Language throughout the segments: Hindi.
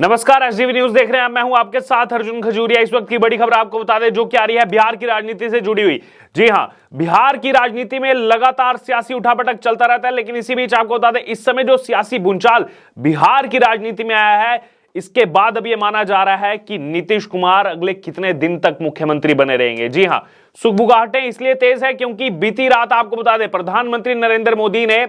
नमस्कार, एसडीवी न्यूज देख रहे हैं। मैं हूं आपके साथ अर्जुन खजूरिया। इस वक्त की बड़ी खबर आपको बता दें जो कि आ रही है बिहार की राजनीति से जुड़ी हुई। जी हां, बिहार की राजनीति में लगातार सियासी उठापटक चलता रहता है, लेकिन इसी बीच आपको बता दें इस समय जो सियासी भूचाल बिहार की राजनीति में आया है, इसके बाद अब यह माना जा रहा है कि नीतीश कुमार अगले कितने दिन तक मुख्यमंत्री बने रहेंगे। जी हां, सुगबुगाहटें इसलिए तेज है क्योंकि बीती रात आपको बता दें प्रधानमंत्री नरेंद्र मोदी ने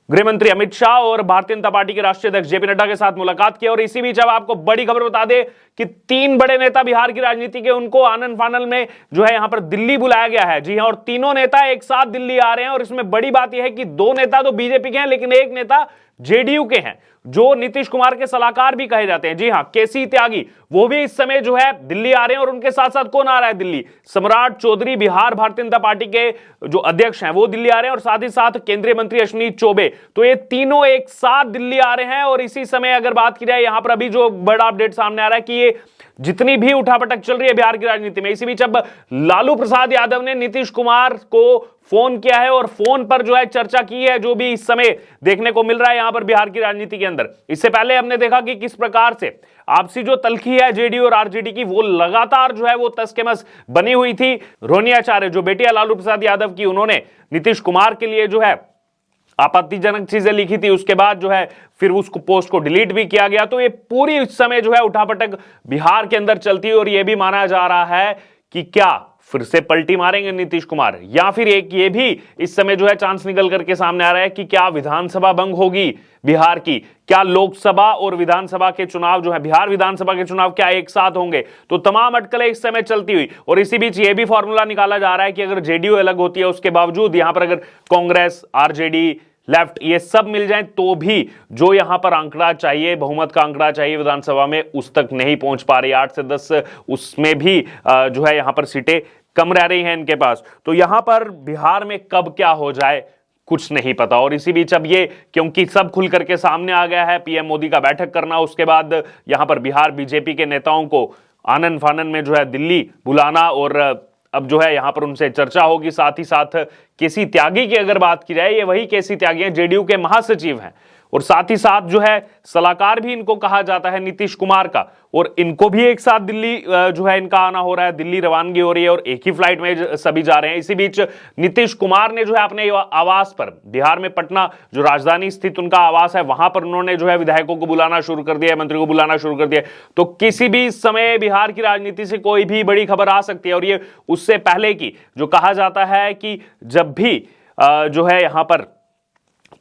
गृह मंत्री अमित शाह और भारतीय जनता पार्टी के राष्ट्रीय अध्यक्ष जेपी नड्डा के साथ मुलाकात की। और इसी बीच अब आपको बड़ी खबर बता दें कि तीन बड़े नेता बिहार की राजनीति के, उनको आनन फानन में जो है यहां पर दिल्ली बुलाया गया है। जी हां, और तीनों नेता एक साथ दिल्ली आ रहे हैं। और इसमें बड़ी बात यह है कि दो नेता तो बीजेपी के हैं, लेकिन एक नेता जेडीयू के हैं, जो नीतीश कुमार के सलाहकार भी कहे जाते हैं। जी हां, केसी त्यागी वो भी इस समय जो है दिल्ली आ रहे हैं। और उनके साथ साथ कौन आ रहा है दिल्ली? सम्राट चौधरी, बिहार भारतीय जनता पार्टी के जो अध्यक्ष हैं, वो दिल्ली आ रहे हैं। और साथ ही साथ केंद्रीय मंत्री अश्विनी चौबे, तो ये तीनों एक साथ दिल्ली आ रहे हैं। और इसी समय अगर बात की जाए यहां पर अभी जो बड़ा अपडेट सामने आ रहा है कि ये जितनी भी उठापटक चल रही है बिहार की राजनीति में, इसी बीच अब लालू प्रसाद यादव ने नीतीश कुमार को फोन किया है और फोन पर जो है चर्चा की है, जो भी इस समय देखने को मिल रहा है यहां पर बिहार की राजनीति के अंदर। इससे पहले हमने देखा कि किस प्रकार से आपसी जो तल्खी है जेडीयू और आरजेडी की, वो लगातार जो है वो तस्केमस बनी हुई थी। रोनी आचार्य जो बेटी है लालू प्रसाद यादव की, उन्होंने नीतीश कुमार के लिए जो है आपत्तिजनक चीजें लिखी थी। उसके बाद जो है फिर उसको पोस्ट को डिलीट भी किया गया। तो ये पूरी इस समय जो है उठापटक बिहार के अंदर चलती है। और यह भी माना जा रहा है कि क्या फिर से पलटी मारेंगे नीतीश कुमार, या फिर एक ये भी इस समय जो है चांस निकल करके सामने आ रहा है कि क्या विधानसभा भंग होगी बिहार की, क्या लोकसभा और विधानसभा के चुनाव जो है, बिहार विधानसभा के चुनाव क्या एक साथ होंगे। तो तमाम अटकलें इस समय चलती हुई। और इसी बीच ये भी फॉर्मूला निकाला जा रहा है कि अगर जेडीयू अलग होती है, उसके बावजूद यहां पर अगर कांग्रेस, आरजेडी, लेफ्ट ये सब मिल जाए, तो भी जो यहां पर आंकड़ा चाहिए, बहुमत का आंकड़ा चाहिए विधानसभा में, उस तक नहीं पहुंच पा रही। 8 से 10 उसमें भी जो है यहां पर सीटें कम रह रही हैं इनके पास। तो यहां पर बिहार में कब क्या हो जाए कुछ नहीं पता। और इसी बीच अब ये क्योंकि सब खुल करके सामने आ गया है, पीएम मोदी का बैठक करना, उसके बाद यहां पर बिहार बीजेपी के नेताओं को आनन फानन में जो है दिल्ली बुलाना, और अब जो है यहां पर उनसे चर्चा होगी। साथ ही साथ केसी त्यागी की अगर बात की जाए, ये वही केसी त्यागी हैं, जेडीयू के महासचिव हैं। और साथ ही साथ जो है सलाहकार भी इनको कहा जाता है नीतीश कुमार का। और इनको भी एक साथ दिल्ली जो है इनका आना हो रहा है, दिल्ली रवानगी हो रही है और एक ही फ्लाइट में सभी जा रहे हैं। इसी बीच नीतीश कुमार ने जो है अपने आवास पर, बिहार में पटना जो राजधानी स्थित उनका आवास है, वहां पर उन्होंने जो है विधायकों को बुलाना शुरू कर दिया, मंत्री को बुलाना शुरू कर दिया। तो किसी भी समय बिहार की राजनीति से कोई भी बड़ी खबर आ सकती है। और ये उससे पहले की जो कहा जाता है कि जब भी जो है यहां पर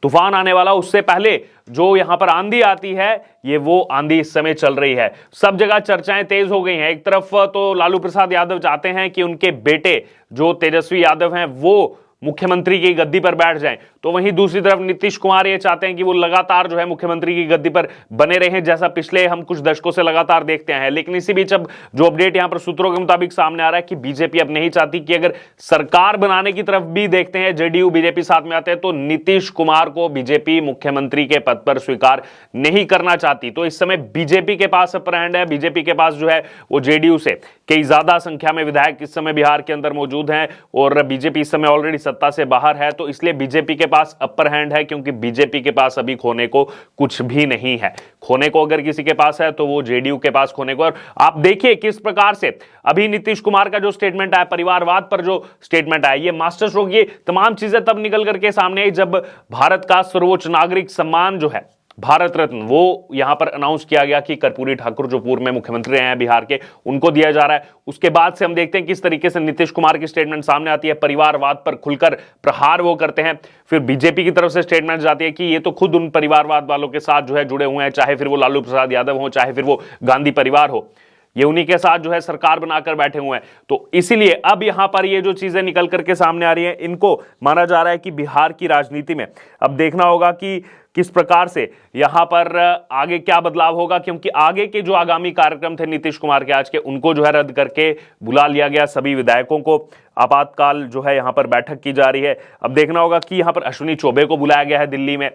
तूफान आने वाला, उससे पहले जो यहां पर आंधी आती है, ये वो आंधी इस समय चल रही है। सब जगह चर्चाएं तेज हो गई हैं। एक तरफ तो लालू प्रसाद यादव चाहते हैं कि उनके बेटे जो तेजस्वी यादव हैं वो मुख्यमंत्री की गद्दी पर बैठ जाएं, तो वहीं दूसरी तरफ नीतीश कुमार ये चाहते हैं कि वो लगातार जो है मुख्यमंत्री की गद्दी पर बने रहें, जैसा पिछले हम कुछ दशकों से लगातार देखते हैं। लेकिन इसी बीच अब जो अपडेट यहां पर सूत्रों के मुताबिक सामने आ रहा है कि बीजेपी अब नहीं चाहती कि अगर सरकार बनाने की तरफ भी देखते हैं, जेडीयू बीजेपी साथ में आते हैं, तो नीतीश कुमार को बीजेपी मुख्यमंत्री के पद पर स्वीकार नहीं करना चाहती। तो इस समय बीजेपी के पास अपर हैंड है। बीजेपी के पास जो है वो जेडीयू से कई ज्यादा संख्या में विधायक इस समय बिहार के अंदर मौजूद हैं। और बीजेपी इस समय ऑलरेडी सत्ता से बाहर है। तो इसलिए बीजेपी के पास अपर हैंड है, क्योंकि बीजेपी के पास अभी खोने को कुछ भी नहीं है। खोने को अगर किसी के पास है तो वो जेडीयू के पास खोने को। और आप देखिए किस प्रकार से अभी नीतीश कुमार का जो स्टेटमेंट आया, परिवारवाद पर जो स्टेटमेंट आया, ये मास्टर स्ट्रोक, ये तमाम चीजें तब निकल करके सामने आई जब भारत का सर्वोच्च नागरिक सम्मान जो है भारत रत्न, वो यहां पर अनाउंस किया गया कि कर्पूरी ठाकुर जो पूर्व में मुख्यमंत्री रहे हैं बिहार के, उनको दिया जा रहा है। उसके बाद से हम देखते हैं किस तरीके से नीतीश कुमार की स्टेटमेंट सामने आती है, परिवारवाद पर खुलकर प्रहार वो करते हैं। फिर बीजेपी की तरफ से स्टेटमेंट जाती है कि ये तो खुद उन परिवारवाद वालों के साथ जो है जुड़े हुए हैं, चाहे फिर वो लालू प्रसाद यादव हो, चाहे फिर वो गांधी परिवार हो, ये उन्हीं के साथ जो है सरकार बनाकर बैठे हुए हैं। तो इसीलिए अब यहां पर ये जो चीजें निकल करके सामने आ रही हैं, इनको माना जा रहा है कि बिहार की राजनीति में अब देखना होगा कि किस प्रकार से यहां पर आगे क्या बदलाव होगा। क्योंकि आगे के जो आगामी कार्यक्रम थे नीतीश कुमार के आज के, उनको जो है रद्द करके बुला लिया गया सभी विधायकों को। आपातकाल जो है यहां पर बैठक की जा रही है। अब देखना होगा कि यहां पर अश्विनी चौबे को बुलाया गया है दिल्ली में,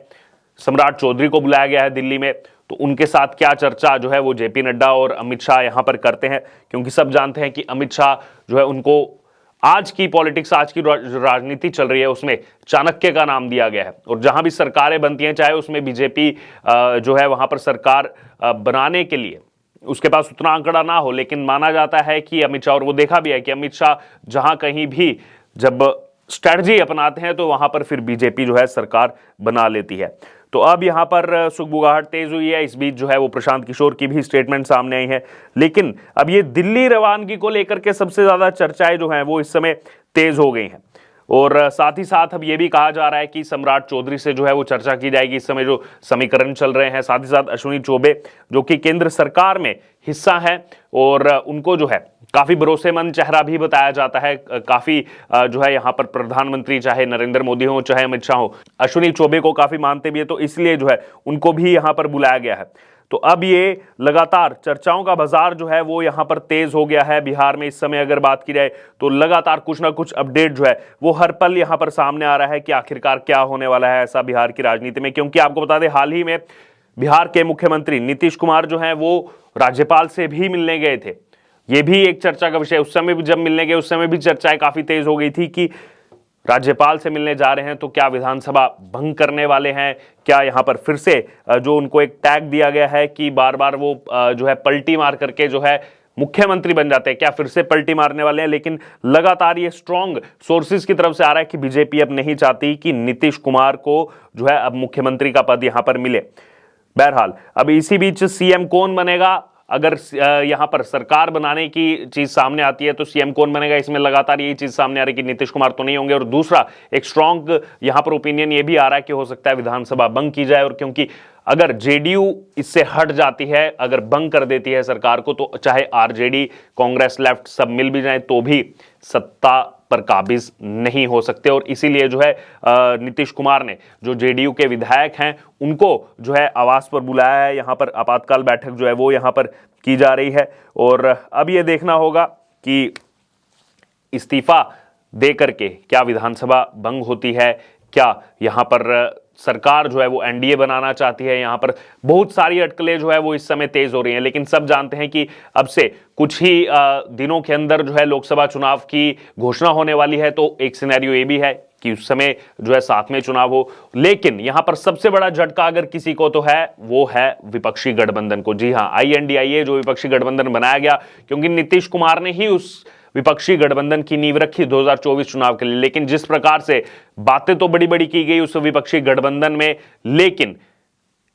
सम्राट चौधरी को बुलाया गया है दिल्ली में। तो उनके साथ क्या चर्चा जो है वो जेपी नड्डा और अमित शाह यहां पर करते हैं, क्योंकि सब जानते हैं कि अमित शाह जो है उनको आज की पॉलिटिक्स, आज की राजनीति चल रही है, उसमें चाणक्य का नाम दिया गया है। और जहां भी सरकारें बनती हैं, चाहे उसमें बीजेपी जो है वहां पर सरकार बनाने के लिए उसके पास उतना आंकड़ा ना हो, लेकिन माना जाता है कि अमित शाह, और वो देखा भी है कि अमित शाह जहां कहीं भी जब स्ट्रैटेजी अपनाते हैं तो वहां पर फिर बीजेपी जो है सरकार बना लेती है। तो अब यहां पर सुगबुगाहट तेज हुई है। इस बीच जो है वो प्रशांत किशोर की भी स्टेटमेंट सामने आई है। लेकिन अब ये दिल्ली रवानगी को लेकर के सबसे ज्यादा चर्चाएं जो हैं वो इस समय तेज हो गई हैं। और साथ ही साथ अब ये भी कहा जा रहा है कि सम्राट चौधरी से जो है वो चर्चा की जाएगी। इस समय जो समीकरण चल रहे हैं, साथ ही साथ अश्विनी चौबे जो कि केंद्र सरकार में हिस्सा है और उनको जो है काफी भरोसेमंद चेहरा भी बताया जाता है। काफी जो है यहाँ पर प्रधानमंत्री चाहे नरेंद्र मोदी हो चाहे अमित शाह हो, अश्विनी चौबे को काफी मानते भी है, तो इसलिए जो है उनको भी यहाँ पर बुलाया गया है। तो अब ये लगातार चर्चाओं का बाजार जो है वो यहां पर तेज हो गया है। बिहार में इस समय अगर बात की जाए तो लगातार कुछ ना कुछ अपडेट जो है वो हर पल यहां पर सामने आ रहा है कि आखिरकार क्या होने वाला है ऐसा बिहार की राजनीति में। क्योंकि आपको बता दें, हाल ही में बिहार के मुख्यमंत्री नीतीश कुमार जो है वो राज्यपाल से भी मिलने गए थे। ये भी एक चर्चा का विषय। उस समय भी जब मिलने गए उस समय भी चर्चाएं काफी तेज हो गई थी कि राज्यपाल से मिलने जा रहे हैं तो क्या विधानसभा भंग करने वाले हैं, क्या यहां पर फिर से जो उनको एक टैग दिया गया है कि बार बार वो जो है पलटी मार करके जो है मुख्यमंत्री बन जाते हैं, क्या फिर से पलटी मारने वाले हैं। लेकिन लगातार ये स्ट्रॉन्ग सोर्सेज की तरफ से आ रहा है कि बीजेपी अब नहीं चाहती कि नीतीश कुमार को जो है अब मुख्यमंत्री का पद यहां पर मिले। बहरहाल अब इसी बीच सीएम कौन बनेगा, अगर यहां पर सरकार बनाने की चीज सामने आती है तो सीएम कौन बनेगा, इसमें लगातार यही चीज सामने आ रही है कि नीतीश कुमार तो नहीं होंगे। और दूसरा एक स्ट्रॉन्ग यहां पर ओपिनियन ये भी आ रहा है कि हो सकता है विधानसभा भंग की जाए। और क्योंकि अगर जेडीयू इससे हट जाती है, अगर भंग कर देती है सरकार को, तो चाहे आरजेडी, कांग्रेस, लेफ्ट सब मिल भी जाए तो भी सत्ता पर काबिज नहीं हो सकते। और इसीलिए जो है नीतीश कुमार ने जो जेडीयू के विधायक हैं उनको जो है आवास पर बुलाया है। यहां पर आपातकाल बैठक जो है वो यहां पर की जा रही है। और अब ये देखना होगा कि इस्तीफा दे करके क्या विधानसभा भंग होती है, क्या यहां पर सरकार जो है वो एनडीए बनाना चाहती है। यहां पर बहुत सारी अटकलें जो है वो इस समय तेज हो रही हैं। लेकिन सब जानते हैं कि अब से कुछ ही दिनों के अंदर जो है लोकसभा चुनाव की घोषणा होने वाली है। तो एक सिनेरियो ये भी है कि उस समय जो है साथ में चुनाव हो। लेकिन यहां पर सबसे बड़ा झटका अगर किसी को तो है वो है विपक्षी गठबंधन को। जी हां, INDIA जो विपक्षी गठबंधन बनाया गया, क्योंकि नीतीश कुमार ने ही उस विपक्षी गठबंधन की नींव रखी 2024 चुनाव के लिए। लेकिन जिस प्रकार से बातें तो बड़ी बड़ी की गई उस विपक्षी गठबंधन में, लेकिन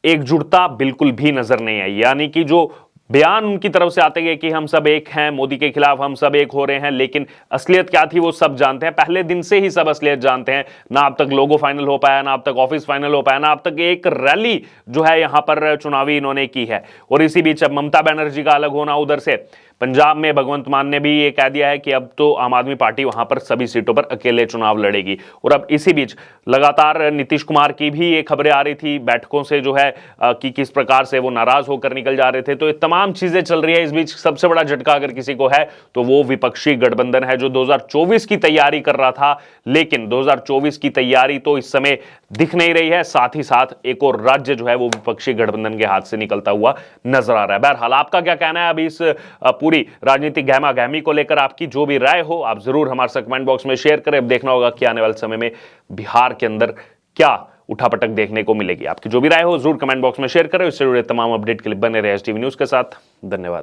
एकजुटता बिल्कुल भी नजर नहीं आई। यानी कि जो बयान उनकी तरफ से आते गए कि हम सब एक हैं, मोदी के खिलाफ हम सब एक हो रहे हैं, लेकिन असलियत क्या थी वो सब जानते हैं। पहले दिन से ही सब असलियत जानते हैं। ना अब तक लोगो फाइनल हो पाया, ना अब तक ऑफिस फाइनल हो पाया, ना अब तक एक रैली जो है यहां पर चुनावी इन्होंने की है। और इसी बीच अब ममता बनर्जी का अलग होना, उधर से पंजाब में भगवंत मान ने भी ये कह दिया है कि अब तो आम आदमी पार्टी वहां पर सभी सीटों पर अकेले चुनाव लड़ेगी। और अब इसी बीच लगातार नीतीश कुमार की भी ये खबरें आ रही थी बैठकों से जो है कि किस प्रकार से वो नाराज होकर निकल जा रहे थे। तो ये तमाम चीजें चल रही है। इस बीच सबसे बड़ा झटका अगर किसी को है तो वो विपक्षी गठबंधन है, जो 2024 की तैयारी कर रहा था। लेकिन 2024 की तैयारी तो इस समय दिख नहीं रही है। साथ ही साथ एक और राज्य जो है वो विपक्षी गठबंधन के हाथ से निकलता हुआ नजर आ रहा है। बहरहाल आपका क्या कहना है अभी इस पूरी राजनीतिक गहमा गहमी को लेकर? आपकी जो भी राय हो आप जरूर हमारे साथ कमेंट बॉक्स में शेयर करें। अब देखना होगा कि आने वाले समय में बिहार के अंदर क्या उठापटक देखने को मिलेगी। आपकी जो भी राय हो जरूर कमेंट बॉक्स में शेयर करें। इससे जुड़े तमाम अपडेट के लिए बने रहे STV न्यूज के साथ। धन्यवाद।